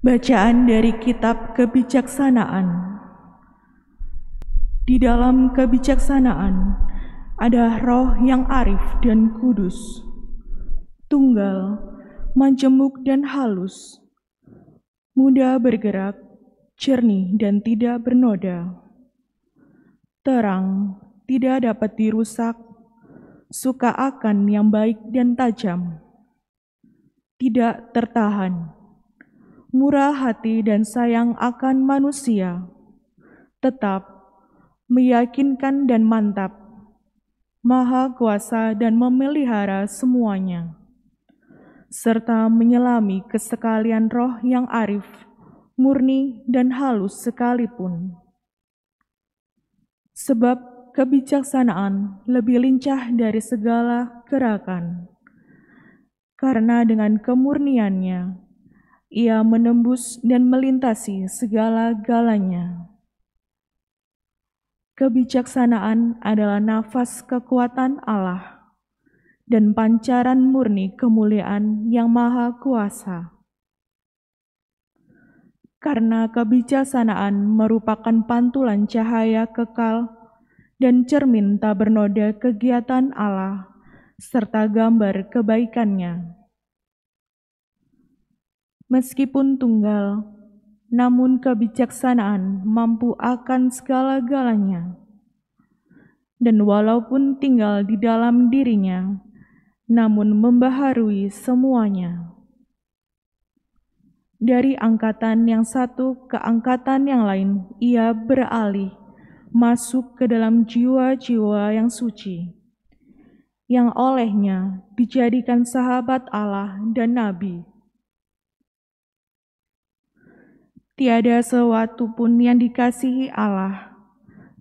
Bacaan dari Kitab Kebijaksanaan. Di dalam kebijaksanaan ada roh yang arif dan kudus, tunggal, majemuk dan halus, mudah bergerak, jernih dan tidak bernoda, terang, tidak dapat dirusak, suka akan yang baik dan tajam, tidak tertahan, murah hati dan sayang akan manusia, tetap, meyakinkan dan mantap, maha kuasa dan memelihara semuanya, serta menyelami kesekalian roh yang arif, murni dan halus sekalipun. Sebab kebijaksanaan lebih lincah dari segala gerakan, karena dengan kemurniannya ia menembus dan melintasi segala-galanya. Kebijaksanaan adalah nafas kekuatan Allah dan pancaran murni kemuliaan Yang Maha Kuasa. Karena kebijaksanaan merupakan pantulan cahaya kekal dan cermin tak bernoda kegiatan Allah serta gambar kebaikannya. Meskipun tunggal, namun kebijaksanaan mampu akan segala-galanya. Dan walaupun tinggal di dalam dirinya, namun membaharui semuanya. Dari angkatan yang satu ke angkatan yang lain, ia beralih masuk ke dalam jiwa-jiwa yang suci, yang olehnya dijadikan sahabat Allah dan Nabi. Tiada sesuatu pun yang dikasihi Allah,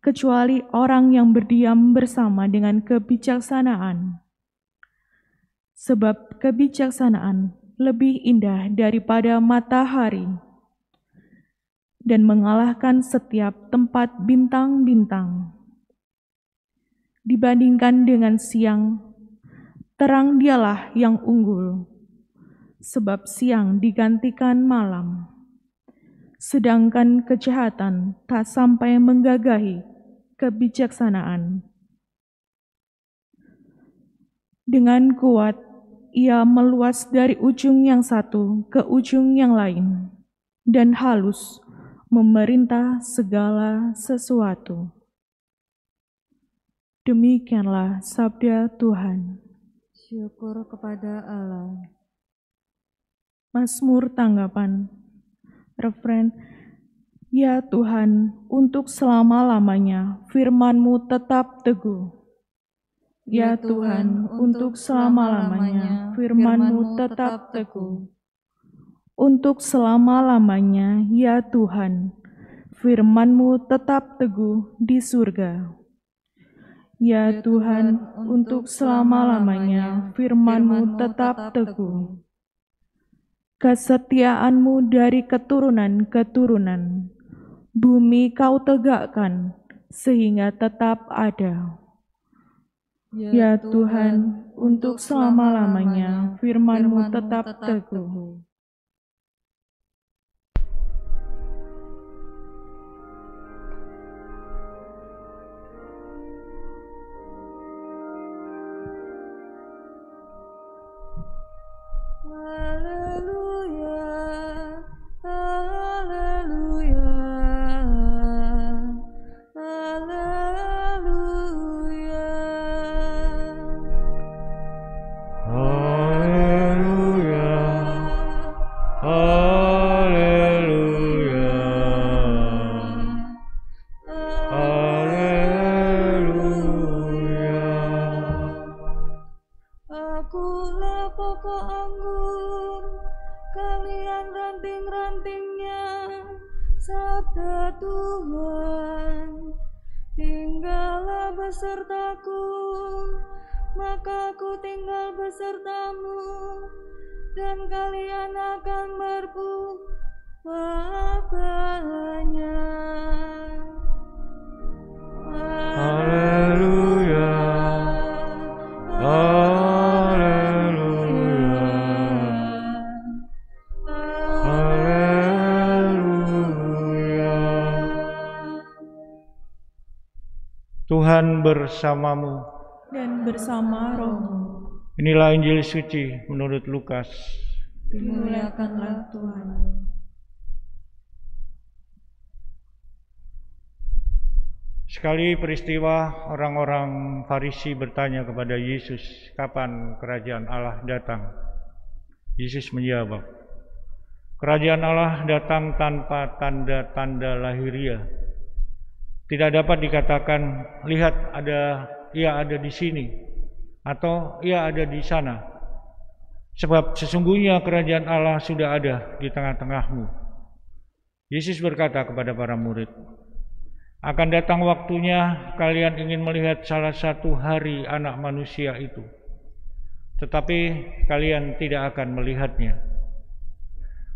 kecuali orang yang berdiam bersama dengan kebijaksanaan. Sebab kebijaksanaan lebih indah daripada matahari, dan mengalahkan setiap tempat bintang-bintang. Dibandingkan dengan siang, terang dialah yang unggul, sebab siang digantikan malam. Sedangkan kejahatan tak sampai menggagahi kebijaksanaan. Dengan kuat, ia meluas dari ujung yang satu ke ujung yang lain, dan halus memerintah segala sesuatu. Demikianlah sabda Tuhan. Syukur kepada Allah. Mazmur tanggapan. Refren, ya Tuhan, untuk selama-lamanya firman-Mu tetap teguh. Ya Tuhan, untuk selama-lamanya firman-Mu tetap teguh. Untuk selama-lamanya, ya Tuhan, firman-Mu tetap teguh di surga. Ya Tuhan, untuk selama-lamanya firman-Mu tetap teguh. Kesetiaan-Mu dari keturunan ke turunan, bumi Kau tegakkan sehingga tetap ada. Ya Tuhan, untuk selama-lamanya firman-Mu tetap teguh. Besertaku, maka ku tinggal besertamu, dan kalian akan berbuah banyak. Haleluya, haleluya, haleluya. Tuhan bersamamu. dan bersama rohmu. Inilah Injil suci menurut Lukas. Dimuliakanlah Tuhan. Sekali peristiwa, orang-orang Farisi bertanya kepada Yesus, kapan kerajaan Allah datang? Yesus menjawab, kerajaan Allah datang tanpa tanda-tanda lahiriah. Tidak dapat dikatakan, lihat ia ada di sini, atau ia ada di sana. Sebab sesungguhnya kerajaan Allah sudah ada di tengah-tengahmu. Yesus berkata kepada para murid, akan datang waktunya kalian ingin melihat salah satu hari Anak Manusia itu, tetapi kalian tidak akan melihatnya.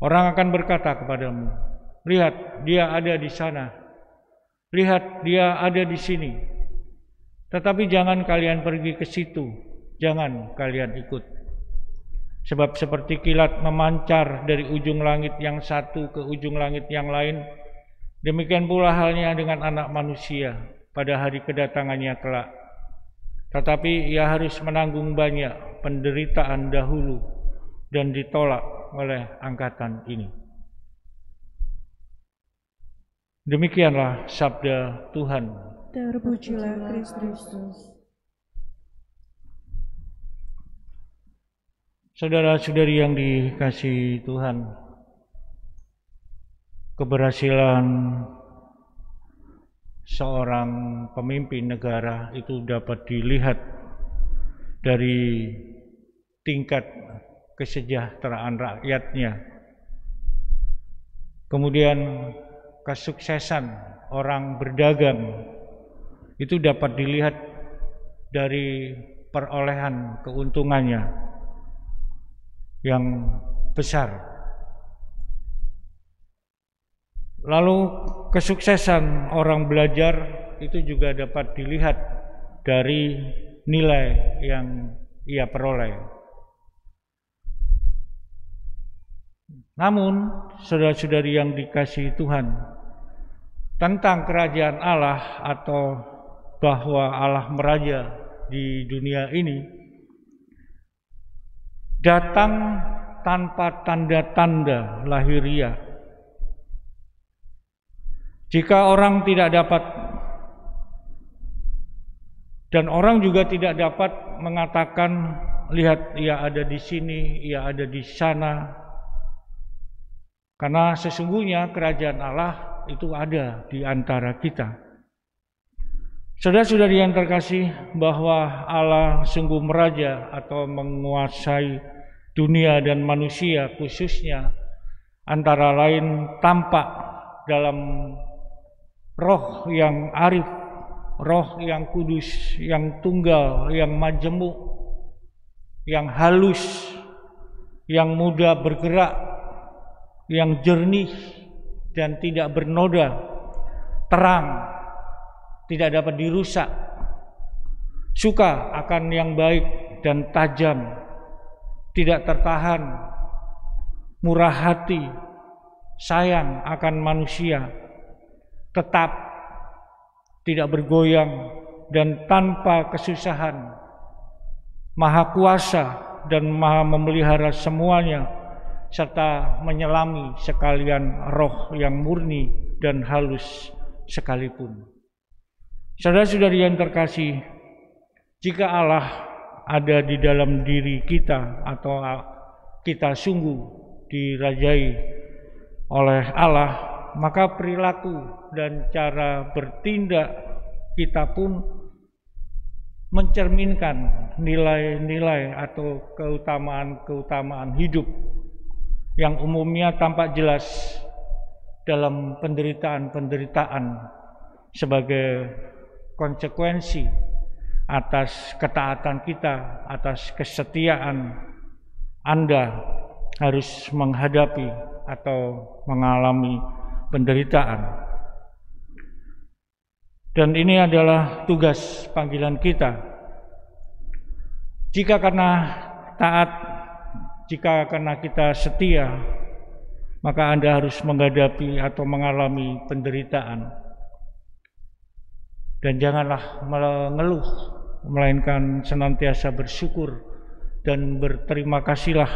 Orang akan berkata kepadamu, lihat dia ada di sana, lihat dia ada di sini. Tetapi jangan kalian pergi ke situ, jangan kalian ikut. Sebab seperti kilat memancar dari ujung langit yang satu ke ujung langit yang lain, demikian pula halnya dengan Anak Manusia pada hari kedatangannya kelak. Tetapi ia harus menanggung banyak penderitaan dahulu dan ditolak oleh angkatan ini. Demikianlah sabda Tuhan. Terpujilah Kristus. Saudara-saudari yang dikasihi Tuhan, keberhasilan seorang pemimpin negara itu dapat dilihat dari tingkat kesejahteraan rakyatnya. Kemudian kesuksesan orang berdagang itu dapat dilihat dari perolehan keuntungannya yang besar. Lalu kesuksesan orang belajar itu juga dapat dilihat dari nilai yang ia peroleh. Namun, saudara-saudari yang dikasihi Tuhan, tentang kerajaan Allah atau bahwa Allah meraja di dunia ini datang tanpa tanda-tanda lahiriah. Jika orang tidak dapat, dan orang juga tidak dapat mengatakan, lihat ia ada di sini, ia ada di sana, karena sesungguhnya kerajaan Allah itu ada di antara kita. Saudara-saudari yang terkasih, bahwa Allah sungguh meraja atau menguasai dunia dan manusia, khususnya antara lain tampak dalam roh yang arif, roh yang kudus, yang tunggal, yang majemuk, yang halus, yang mudah bergerak, yang jernih dan tidak bernoda, terang, tidak dapat dirusak, suka akan yang baik dan tajam, tidak tertahan, murah hati, sayang akan manusia, tetap, tidak bergoyang, dan tanpa kesusahan, maha kuasa dan maha memelihara semuanya, serta menyelami sekalian roh yang murni dan halus sekalipun. Saudara-saudari yang terkasih, jika Allah ada di dalam diri kita atau kita sungguh dirajai oleh Allah, maka perilaku dan cara bertindak kita pun mencerminkan nilai-nilai atau keutamaan-keutamaan hidup yang umumnya tampak jelas dalam penderitaan-penderitaan sebagai konsekuensi atas ketaatan kita, atas kesetiaan Anda harus menghadapi atau mengalami penderitaan. Dan ini adalah tugas panggilan kita. Jika karena taat, jika karena kita setia, maka Anda harus menghadapi atau mengalami penderitaan. Dan janganlah mengeluh, melainkan senantiasa bersyukur dan berterima kasihlah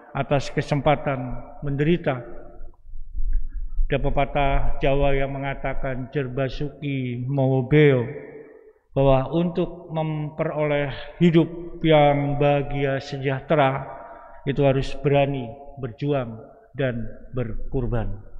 atas kesempatan menderita. Ada pepatah Jawa yang mengatakan jerbasuki mowobeo, bahwa untuk memperoleh hidup yang bahagia sejahtera itu harus berani berjuang dan berkorban.